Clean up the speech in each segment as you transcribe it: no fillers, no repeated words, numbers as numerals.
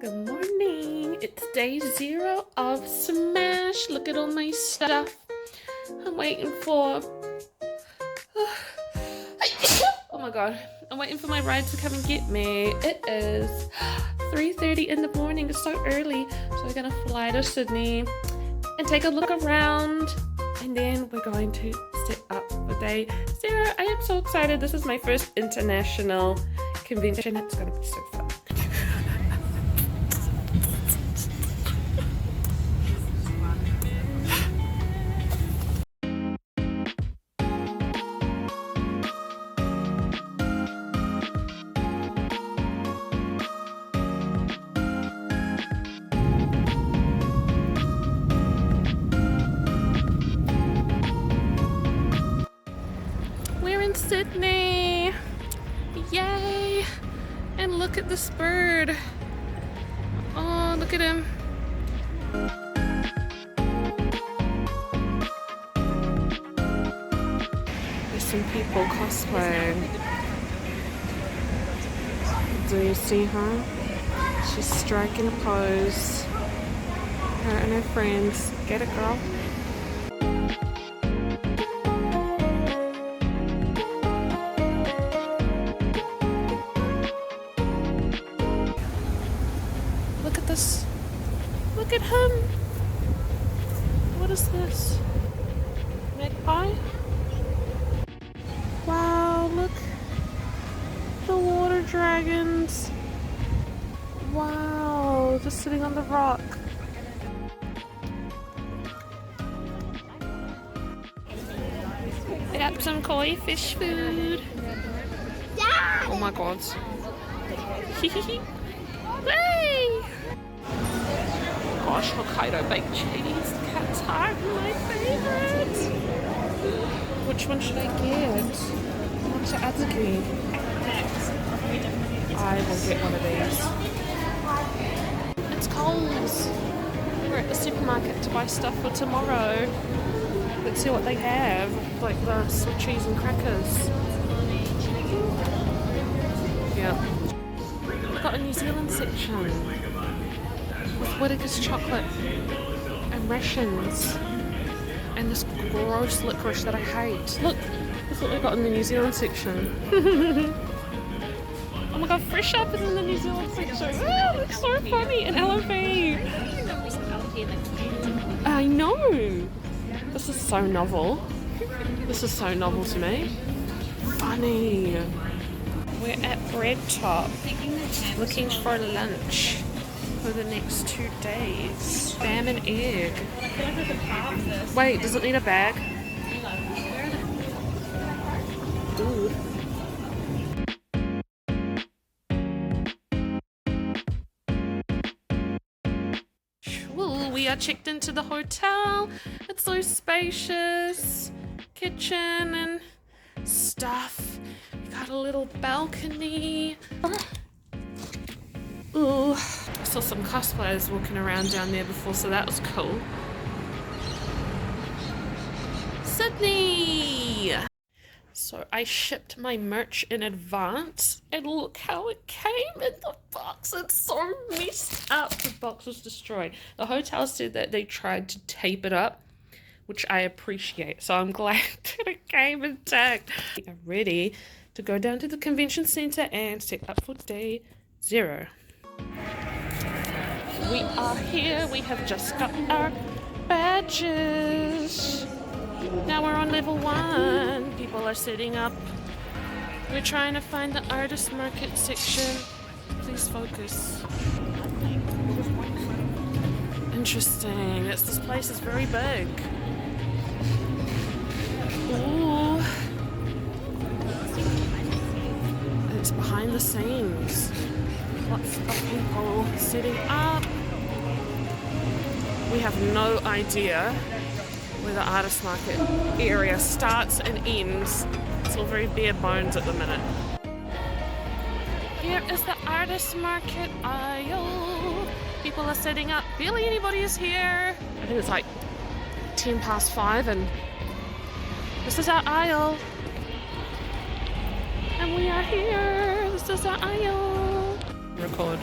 Good morning. It's day 0 of Smash. Look at all my stuff. I'm waiting for... Oh my god. I'm waiting for my ride to come and get me. It is 3:30 in the morning. It's so early. So we're going to fly to Sydney and take a look around. And then we're going to set up for day 0. I am so excited. This is my first international convention. It's going to be so fun. We're in Sydney! Yay! And look at this bird! Oh, look at him! There's some people cosplaying. Do you see her? She's striking a pose. Her and her friends. Get it, girl? Look at this. Look at him. What is this? Magpie? Wow, look. The water dragons. Wow, just sitting on the rock. I got some koi fish food. Oh my god. Hey! Gosh, Hokkaido baked cheese. Cat's heart, my favorite. Which one should I get? What's the other green? I will get one of these. It's Coles. We're at the supermarket to buy stuff for tomorrow. Let's see what they have. Like the sweet cheese and crackers. Yeah. We've got a New Zealand section with Whittaker's chocolate and rations and this gross licorice that I hate. Look, that's what we've got in the New Zealand section. Oh my god, Fresh Up is in the New Zealand section. Oh, that's so funny. And LOV. I know. This is so novel. This is so novel to me. Funny. We're at Bread Top, looking for lunch for the next 2 days. Spam and egg. Wait, does it need a bag? Ooh. Ooh, we are checked into the hotel. It's so spacious. Kitchen and stuff. Got a little balcony. Ooh, I saw some cosplayers walking around down there before, so that was cool. Sydney! So I shipped my merch in advance, and look how it came in the box. It's so messed up. The box was destroyed. The hotel said that they tried to tape it up, which I appreciate, so I'm glad that it came intact. We are ready to go down to the convention center and set up for day 0. We are here. We have just got our badges. Now we're on level 1. People are setting up. We're trying to find the artist market section. Please focus. Interesting. This place is very big. Ooh. It's behind the scenes. Lots of people setting up. We have no idea where the artist market area starts and ends. It's all very bare bones at the minute. Here is the artist market aisle. People are setting up. Barely anybody is here. I think it's like 5:10 and this is our aisle. And we are here. This is our aisle. Record.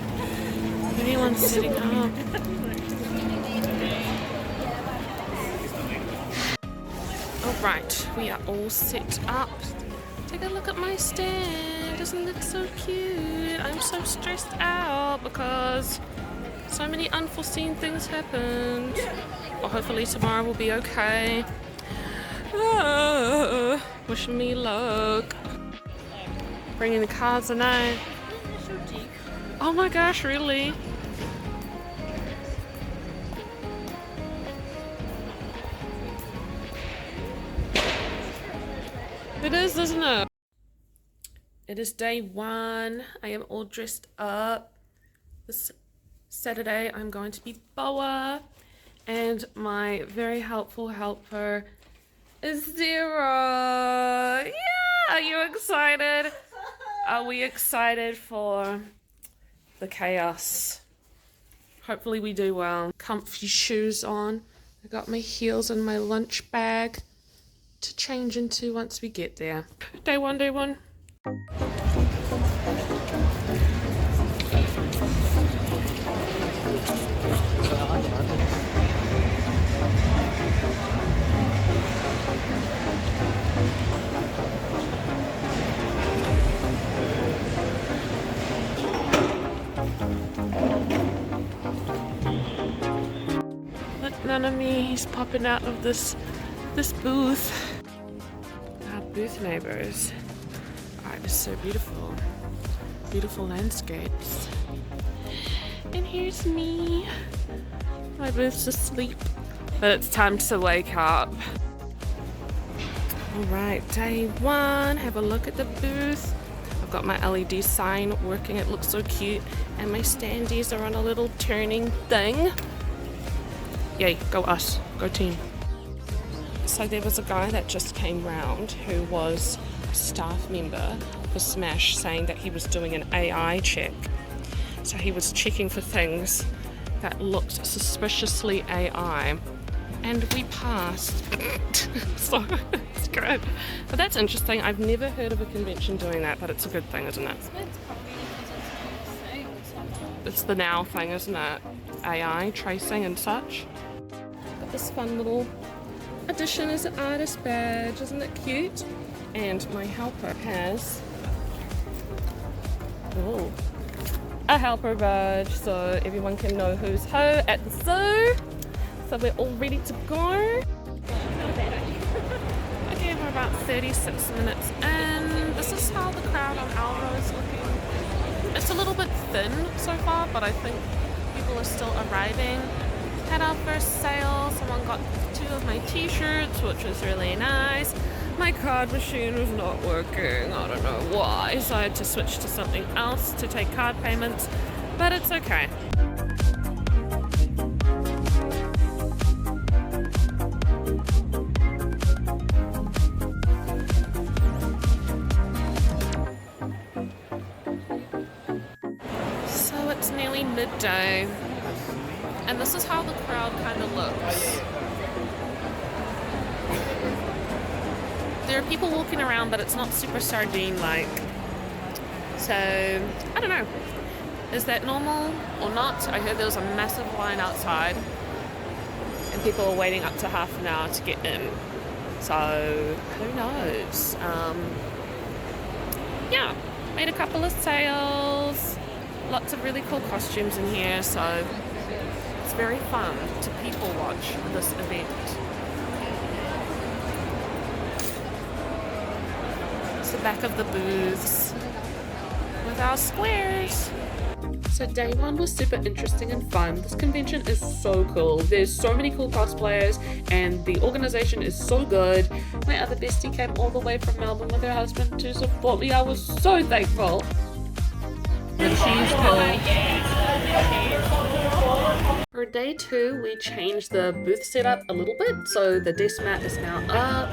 Anyone everyone's setting up. Alright, we are all set up. Take a look at my stand. Isn't it so cute? I'm so stressed out because so many unforeseen things happened. Well, hopefully tomorrow will be okay. Wish me luck. Bringing the cards tonight. Oh my gosh, really? It is, isn't it? It is day 1. I am all dressed up. This Saturday I'm going to be Boa, and my very helpful helper is Zero. Yeah, are you excited? Are we excited for the chaos? Hopefully we do well. Comfy shoes on. I got my heels and my lunch bag to change into once we get there. Day 1, day 1. Look, none of me, he's popping out of this booth. Our booth neighbors are just so beautiful. Beautiful landscapes. And here's me. My booth's asleep, but it's time to wake up. Alright, day 1. Have a look at the booth. I've got my LED sign working. It looks so cute. And my standees are on a little turning thing. Yay, go us. Go team. So there was a guy that just came round who was a staff member for Smash, saying that he was doing an AI check. So he was checking for things that looked suspiciously AI, and we passed. So it's good. But that's interesting. I've never heard of a convention doing that, but it's a good thing, isn't it? It's the now thing, isn't it? AI tracing and such. Got this fun little addition as an artist badge, isn't it cute? And my helper has a helper badge, so everyone can know who's who at the zoo. So we're all ready to go. Okay, we're about 36 minutes in. This is how the crowd on Alro is looking. It's a little bit thin so far, but I think people are still arriving. Had our first sale. Someone got 2 of my t-shirts, which was really nice. My card machine was not working. I don't know why, so I had to switch to something else to take card payments, but it's okay. So it's nearly midday, and this is how the crowd kind of looks. There are people walking around, but it's not super sardine-like. So, I don't know. Is that normal or not? I heard there was a massive line outside, and people are waiting up to half an hour to get in. So, who knows? Yeah, made a couple of sales. Lots of really cool costumes in here, so it's very fun to people watch this event. The back of the booths with our squares. So day 1 was super interesting and fun. This convention is so cool. There's so many cool cosplayers and the organization is so good. My other bestie came all the way from Melbourne with her husband to support me. I was so thankful. The cheese pull. For day 2, we changed the booth setup a little bit. So the desk mat is now up,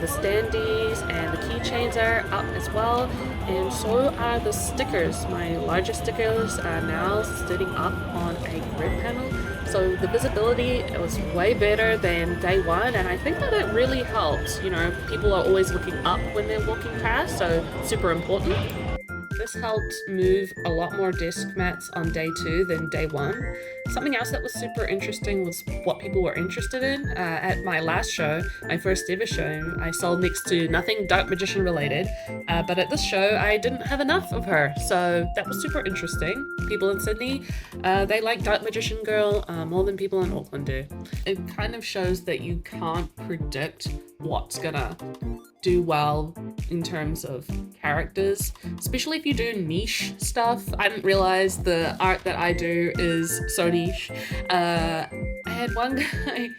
the standees and the keychains are up as well, and so are the stickers. My larger stickers are now sitting up on a grid panel, so the visibility was way better than day 1, and I think that it really helps. You know, people are always looking up when they're walking past, so super important. This helped move a lot more desk mats on day 2 than day 1. Something else that was super interesting was what people were interested in. At my last show, my first ever show, I sold next to nothing Dark Magician related, but at this show I didn't have enough of her, so that was super interesting. People in Sydney, they like Dark Magician Girl more than people in Auckland do. It kind of shows that you can't predict what's gonna do well in terms of characters, especially if you do niche stuff. I didn't realize the art that I do is so niche. I had one guy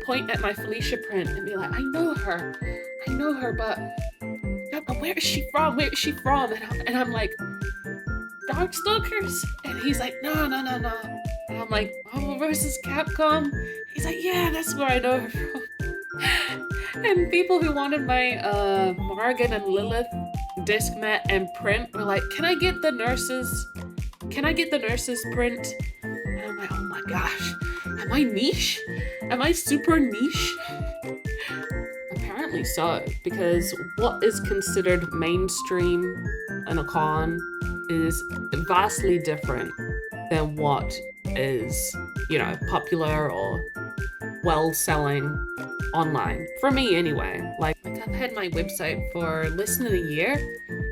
point at my Felicia print and be like, I know her, but where is she from? Where is she from? And I'm like, Darkstalkers? And he's like, no. And I'm like, Marvel vs. Capcom? He's like, yeah, that's where I know her from. And people who wanted my Morgan and Lilith disc mat and print were like, can I get the nurses print? And I'm like, oh my gosh, am I niche? Am I super niche? Apparently so, because what is considered mainstream in a con is vastly different than what is, you know, popular or well-selling online. For me anyway. Like I've had my website for less than a year,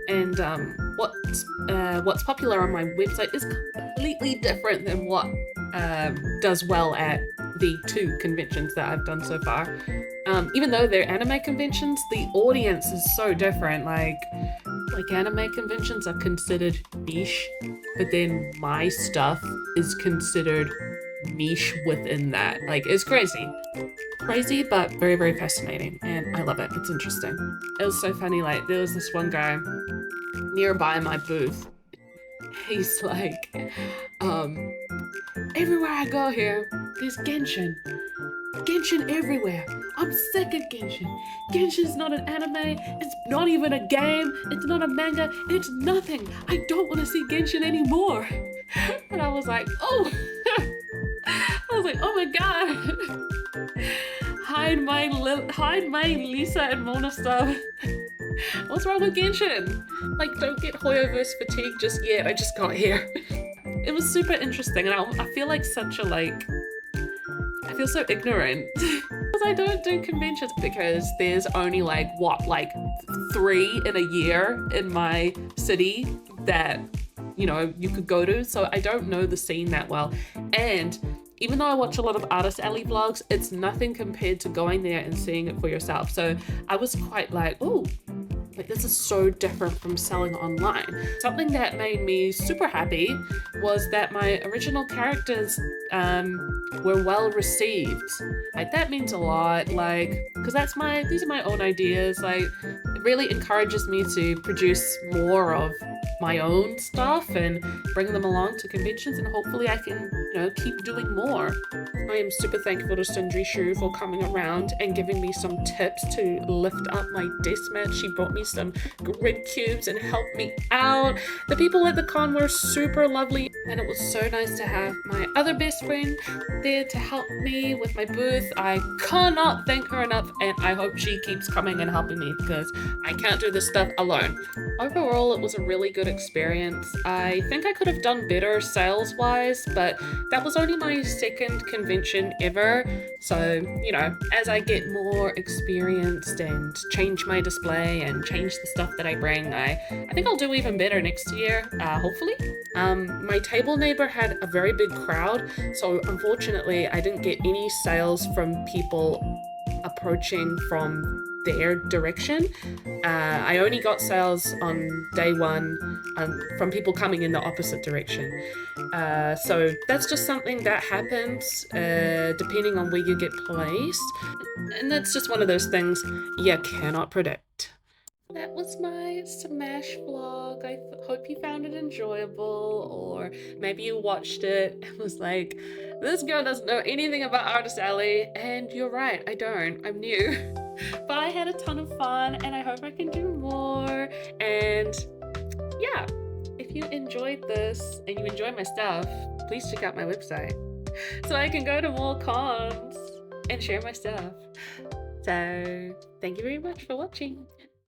and what's popular on my website is completely different than what does well at the 2 conventions that I've done so far. Even though they're anime conventions, the audience is so different. Like anime conventions are considered niche, but then my stuff is considered niche within that. Like, it's crazy, but very, very fascinating, and I love it. It's interesting. It was so funny. Like, there was this one guy nearby my booth. He's like, everywhere I go here, there's Genshin everywhere. I'm sick of Genshin. Genshin's not an anime, it's not even a game, it's not a manga, it's nothing. I don't want to see Genshin anymore. And I was like, oh. I was like, oh my god. Hide my Lisa and Mona stuff. What's wrong with Genshin? Like, don't get Hoyoverse fatigue just yet. I just got here. It was super interesting, and I feel like I feel so ignorant because I don't do conventions, because there's only like 3 in a year in my city that, you know, you could go to, so I don't know the scene that well. And even though I watch a lot of Artist Alley vlogs, it's nothing compared to going there and seeing it for yourself. So I was quite like, oh, like this is so different from selling online. Something that made me super happy was that my original characters were well received. Like, that means a lot, like, because these are my own ideas. Like, it really encourages me to produce more of my own stuff and bring them along to conventions, and hopefully I can, you know, keep doing more. I am super thankful to Sindri Shu for coming around and giving me some tips to lift up my desk mat. She brought me some grid cubes and helped me out. The people at the con were super lovely, and it was so nice to have my other best friend there to help me with my booth. I cannot thank her enough, and I hope she keeps coming and helping me, because I can't do this stuff alone. Overall, it was a really good experience. I think I could have done better sales wise, but that was only my second convention ever. So, you know, as I get more experienced and change my display and change the stuff that I bring, I think I'll do even better next year, hopefully. My table neighbor had a very big crowd, so unfortunately I didn't get any sales from people approaching from their direction. I only got sales on day 1 from people coming in the opposite direction. So that's just something that happens depending on where you get placed. And that's just one of those things you cannot predict. That was my Smash vlog. I hope you found it enjoyable, or maybe you watched it and was like, this girl doesn't know anything about Artist Alley, and you're right, I don't, I'm new. But I had a ton of fun, and I hope I can do more. And yeah, if you enjoyed this and you enjoy my stuff, please check out my website so I can go to more cons and share my stuff. So thank you very much for watching.